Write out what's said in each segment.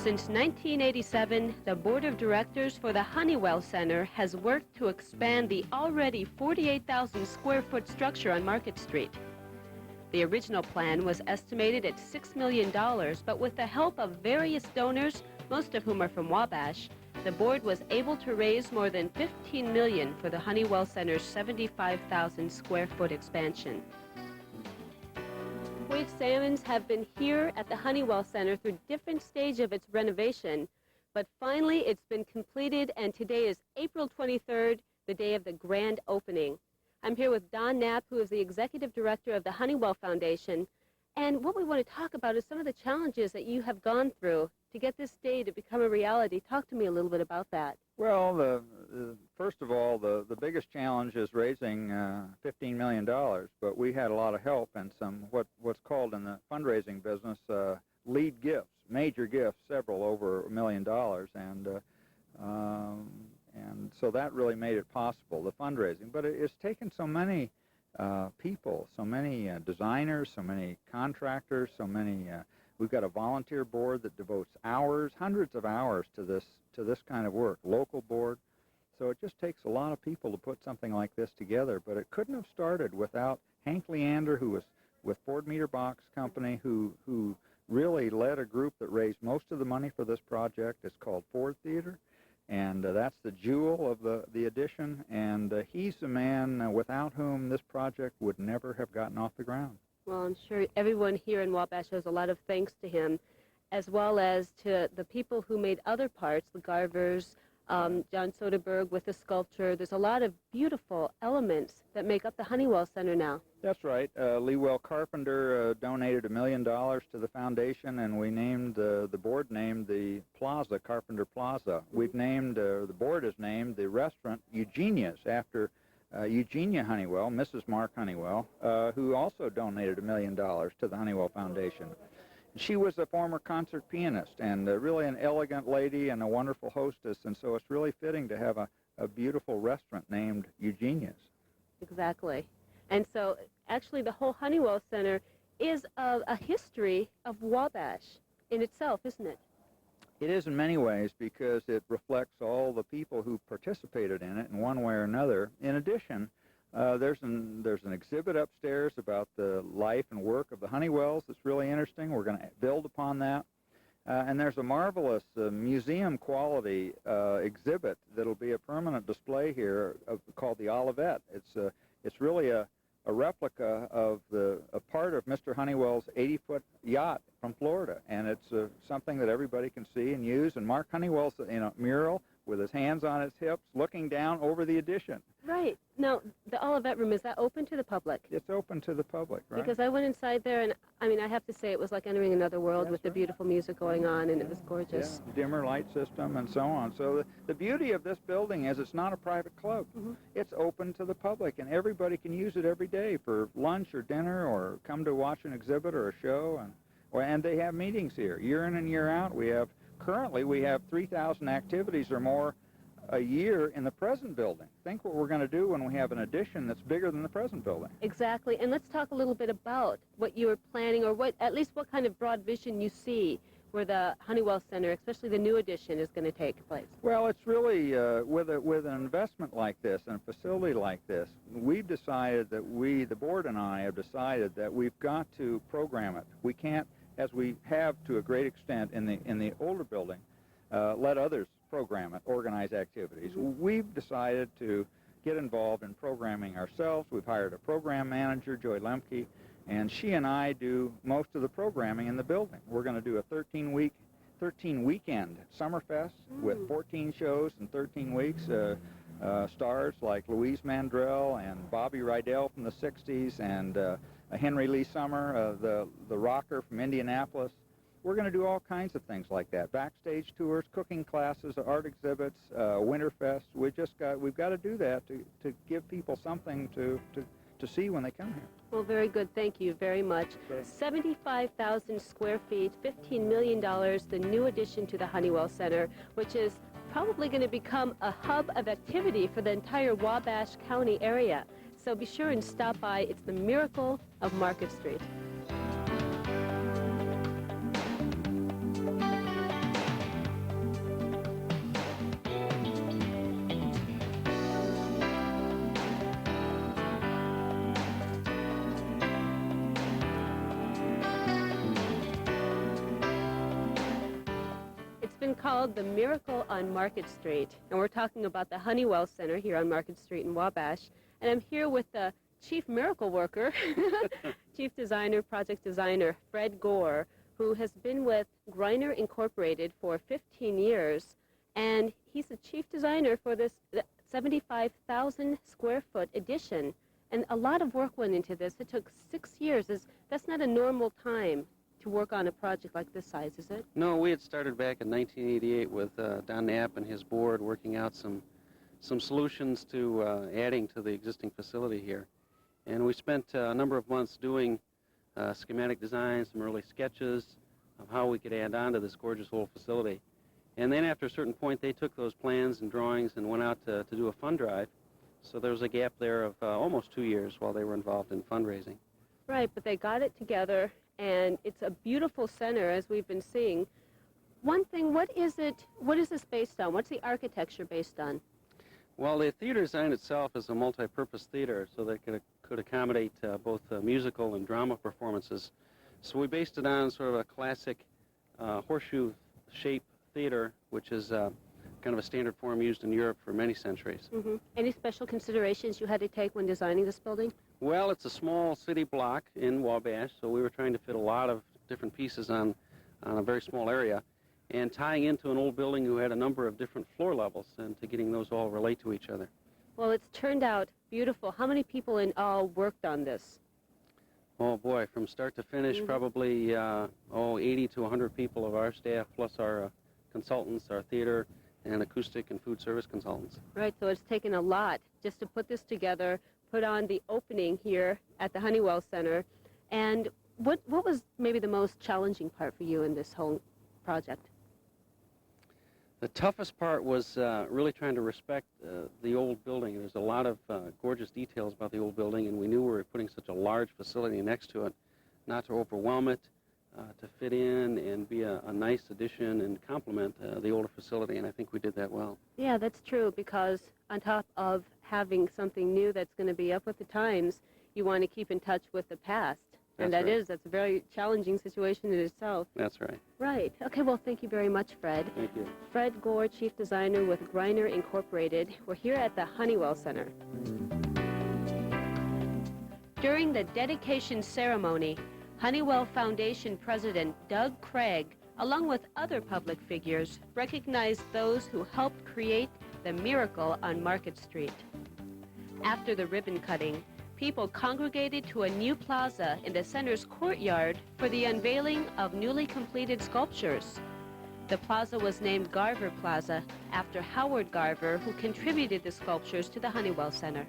Since 1987, the Board of Directors for the Honeywell Center has worked to expand the already 48,000 square foot structure on Market Street. The original plan was estimated at $6 million, but with the help of various donors, most of whom are from Wabash, the board was able to raise more than $15 million for the Honeywell Center's 75,000 square foot expansion. Wave salmons have been here at the Honeywell Center through different stages of its renovation, but finally it's been completed, and today is April 23rd, the day of the grand opening. I'm here with Don Knapp, who is the Executive Director of the Honeywell Foundation, and what we want to talk about is some of the challenges that you have gone through to get this day to become a reality. Talk to me a little bit about that. Well, first of all, the biggest challenge is raising $15 million, but we had a lot of help and some what's called in the fundraising business lead gifts, major gifts, several over $1 million, and so that really made it possible, the fundraising. But it's taken so many people, so many designers, so many contractors, so many. We've got a volunteer board that devotes hours, hundreds of hours to this kind of work, local board. So it just takes a lot of people to put something like this together. But it couldn't have started without Hank Leander, who was with Ford Meter Box Company, who really led a group that raised most of the money for this project. It's called Ford Theater, and that's the jewel of the addition. And he's the man without whom this project would never have gotten off the ground. Well, I'm sure everyone here in Wabash owes a lot of thanks to him, as well as to the people who made other parts, the Garvers, John Soderberg with the sculpture. There's a lot of beautiful elements that make up the Honeywell Center now. That's right. Leewell Carpenter donated $1 million to the foundation, and we named, the board named the plaza, Carpenter Plaza. We've named, the board has named the restaurant Eugenia's after Eugenia Honeywell, Mrs. Mark Honeywell, who also donated $1 million to the Honeywell Foundation. She was a former concert pianist and really an elegant lady and a wonderful hostess, and so it's really fitting to have a beautiful restaurant named Eugenia's. Exactly. And so actually the whole Honeywell Center is a history of Wabash in itself, isn't it? It is in many ways, because it reflects all the people who participated in it in one way or another. In addition, there's an exhibit upstairs about the life and work of the Honeywells that's really interesting. We're going to build upon that. And there's a marvelous museum quality exhibit that'll be a permanent display here called the Olivet. It's really a replica of a part of Mr. Honeywell's 80-foot yacht from Florida, and it's something that everybody can see and use. And Mark Honeywell's in a mural with his hands on his hips, looking down over the addition. Right. Now, the Olivet Room, is that open to the public? It's open to the public, right? Because I went inside there, and I mean, I have to say it was like entering another world. That's with the right. beautiful music going on, and it was gorgeous. Yeah, dimmer light system and so on. So the beauty of this building is it's not a private club. Mm-hmm. It's open to the public, and everybody can use it every day for lunch or dinner, or come to watch an exhibit or a show. And they have meetings here year in and year out. Currently we have 3,000 activities or more a year in the present building. Think what we're going to do when we have an addition that's bigger than the present building. Exactly. And let's talk a little bit about what you are planning, or at least what kind of broad vision you see where the Honeywell Center, especially the new addition, is going to take place. Well, it's really, with an investment like this and a facility like this, we've decided that the board and I have decided that we've got to program it. We can't, as we have to a great extent in the older building, let others program it, organize activities. Mm-hmm. We've decided to get involved in programming ourselves. We've hired a program manager, Joy Lemke, and she and I do most of the programming in the building. We're going to do a 13-weekend Summerfest with 14 shows in 13 weeks. Stars like Louise Mandrell and Bobby Rydell from the 60s, and Henry Lee Summer, the rocker from Indianapolis. We're going to do all kinds of things like that. Backstage tours, cooking classes, art exhibits, Winterfest. We've got to do that to give people something to see when they come here. Well, very good. Thank you very much. Okay. 75,000 square feet, $15 million, the new addition to the Honeywell Center, which is probably going to become a hub of activity for the entire Wabash County area. So be sure and stop by. It's the miracle of Market Street. called The Miracle on Market Street, and we're talking about the Honeywell Center here on Market Street in Wabash. And I'm here with the chief miracle worker, chief designer, project designer, Fred Gore, who has been with Griner Incorporated for 15 years, and he's the chief designer for this 75,000 square foot addition. And a lot of work went into this. It took 6 years. That's not a normal time to work on a project like this size, is it? No, we had started back in 1988 with Don Knapp and his board working out some solutions to adding to the existing facility here. And we spent a number of months doing schematic designs, some early sketches of how we could add on to this gorgeous old facility. And then after a certain point, they took those plans and drawings and went out to do a fund drive. So there was a gap there of almost 2 years while they were involved in fundraising. Right, but they got it together, and it's a beautiful center, as we've been seeing. One thing, what is this based on? What's the architecture based on? Well, the theater design itself is a multi-purpose theater, so that could accommodate both musical and drama performances. So we based it on sort of a classic horseshoe-shaped theater, which is kind of a standard form used in Europe for many centuries. Mm-hmm. Any special considerations you had to take when designing this building? Well, it's a small city block in Wabash, so we were trying to fit a lot of different pieces on a very small area, and tying into an old building who had a number of different floor levels, and to getting those all relate to each other. Well, it's turned out beautiful. How many people in all worked on this? Oh boy, from start to finish, probably 80 to 100 people of our staff, plus our consultants, our theater and acoustic and food service consultants. Right, so it's taken a lot just to put this together, put on the opening here at the Honeywell Center. And what was maybe the most challenging part for you in this whole project? The toughest part was really trying to respect the old building. There's a lot of gorgeous details about the old building, and we knew we were putting such a large facility next to it, not to overwhelm it, to fit in and be a nice addition and complement the older facility, and I think we did that well. Yeah, that's true, because on top of having something new that's going to be up with the times, you want to keep in touch with the past. And that's a very challenging situation in itself. That's right. Right. Okay, well, thank you very much, Fred. Thank you. Fred Gore, Chief Designer with Griner Incorporated. We're here at the Honeywell Center. During the dedication ceremony, Honeywell Foundation President Doug Craig, along with other public figures, recognized those who helped create the miracle on Market Street. After the ribbon cutting, people congregated to a new plaza in the center's courtyard for the unveiling of newly completed sculptures. The plaza was named Garver Plaza after Howard Garver, who contributed the sculptures to the Honeywell Center.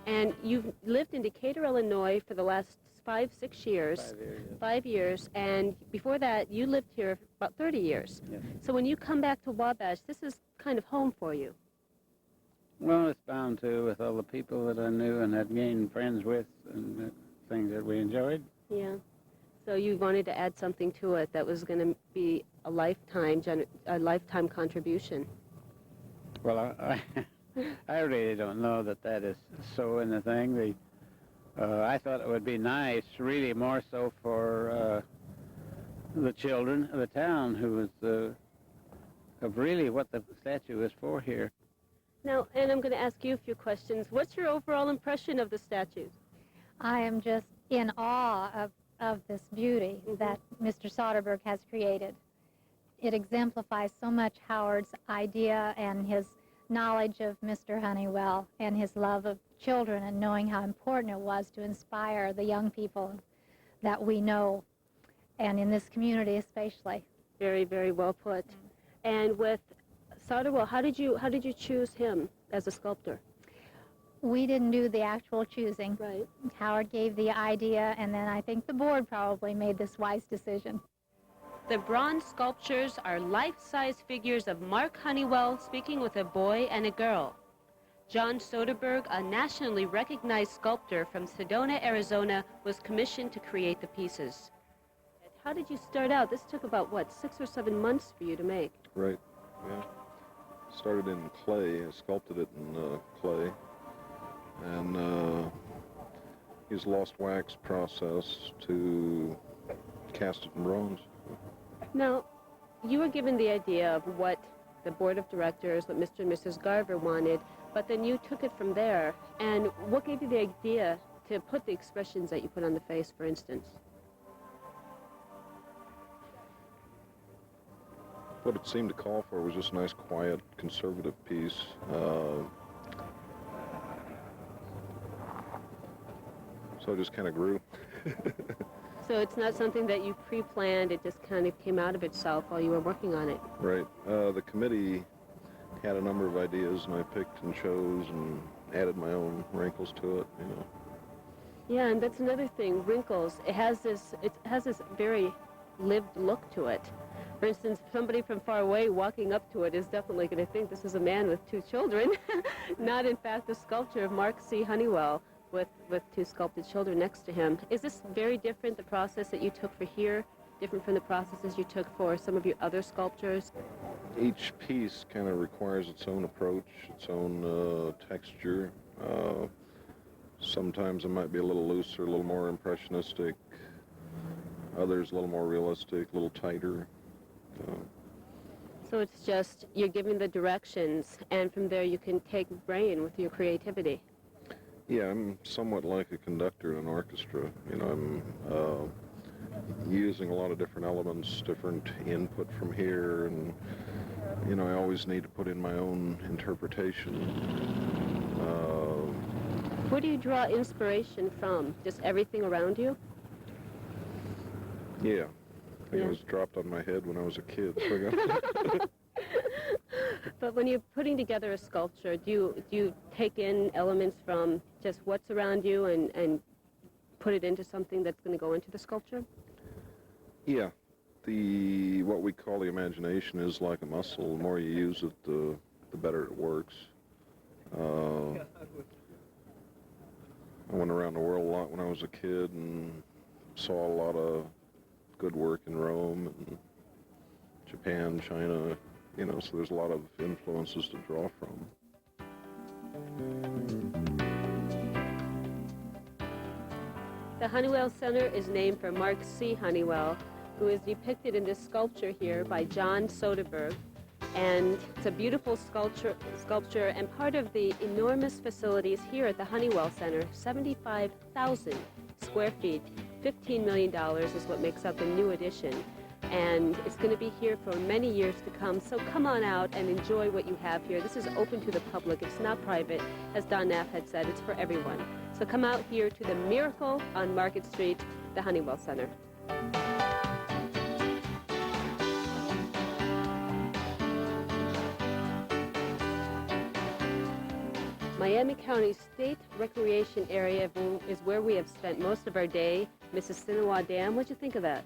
And you've lived in Decatur, Illinois for the last 5-6 years. 5 years. Yes. 5 years, and before that you lived here about 30 years. Yes. So when you come back to Wabash, this is kind of home for you. Well, it's bound to, with all the people that I knew and had gained friends with and things that we enjoyed. Yeah. So you wanted to add something to it that was going to be a lifetime contribution. Well, I really don't know that is so in the thing. I thought it would be nice, really more so for the children of the town, who was of really what the statue is for here. Now, and I'm going to ask you a few questions. What's your overall impression of the statues? I am just in awe of this beauty that Mr. Soderbergh has created. It exemplifies so much Howard's idea and his knowledge of Mr. Honeywell and his love of children, and knowing how important it was to inspire the young people that we know, and in this community especially. Very, very well put. And with Soderbergh, how did you choose him as a sculptor? We didn't do the actual choosing. Right. Howard gave the idea, and then I think the board probably made this wise decision. The bronze sculptures are life-size figures of Mark Honeywell speaking with a boy and a girl. John Soderbergh, a nationally recognized sculptor from Sedona, Arizona, was commissioned to create the pieces. How did you start out? This took about, what, 6 or 7 months for you to make? Right, yeah. Started in clay, I sculpted it in clay, and used lost wax process to cast it in bronze. Now, you were given the idea of what the board of directors, what Mr. and Mrs. Garver wanted, but then you took it from there. And what gave you the idea to put the expressions that you put on the face, for instance? What it seemed to call for was just a nice, quiet, conservative piece. So it just kind of grew. So it's not something that you pre-planned, it just kind of came out of itself while you were working on it. Right. The committee had a number of ideas, and I picked and chose and added my own wrinkles to it, you know. Yeah, and that's another thing, wrinkles. It has this very lived look to it. For instance, somebody from far away walking up to it is definitely going to think this is a man with 2 children, not in fact a sculpture of Mark C. Honeywell with 2 sculpted children next to him. Is this very different, the process that you took for here, different from the processes you took for some of your other sculptures? Each piece kind of requires its own approach, its own texture. Sometimes it might be a little looser, a little more impressionistic. Others a little more realistic, a little tighter. So it's just, you're giving the directions, and from there you can take brain with your creativity. Yeah, I'm somewhat like a conductor in an orchestra. You know, I'm using a lot of different elements, different input from here, and, you know, I always need to put in my own interpretation. Where do you draw inspiration from? Just everything around you? Yeah. I think Yeah. it was dropped on my head when I was a kid. So I got But when you're putting together a sculpture, do you take in elements from just what's around you and put it into something that's going to go into the sculpture? Yeah. What we call the imagination is like a muscle. The more you use it, the better it works. I went around the world a lot when I was a kid and saw a lot of good work in Rome and Japan, China, you know, so there's a lot of influences to draw from. The Honeywell Center is named for Mark C. Honeywell, who is depicted in this sculpture here by John Soderbergh. And it's a beautiful sculpture and part of the enormous facilities here at the Honeywell Center, 75,000 square feet, $15 million is what makes up the new addition. And it's going to be here for many years to come, so come on out and enjoy what you have here. This is open to the public. It's not private. As Don Knapp had said, it's for everyone. So come out here to the Miracle on Market Street, the Honeywell Center. Miami County State Recreation Area is where we have spent most of our day. Mrs. Sinawa Dam, what'd you think of that?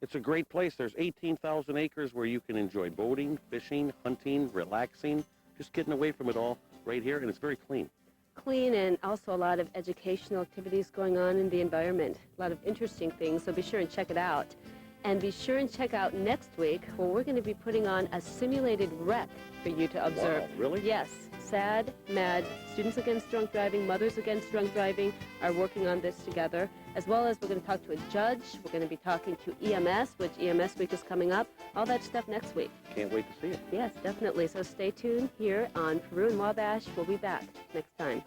It's a great place. There's 18,000 acres where you can enjoy boating, fishing, hunting, relaxing, just getting away from it all right here, and it's very clean. Clean, and also a lot of educational activities going on in the environment. A lot of interesting things, so be sure and check it out. And be sure and check out next week where we're going to be putting on a simulated wreck for you to observe. Wow, really? Yes. SAD, MAD, Students Against Drunk Driving, Mothers Against Drunk Driving are working on this together, as well as we're going to talk to a judge. We're going to be talking to EMS, which EMS week is coming up. All that stuff next week. Can't wait to see it. Yes, definitely. So stay tuned here on Peru and Wabash. We'll be back next time.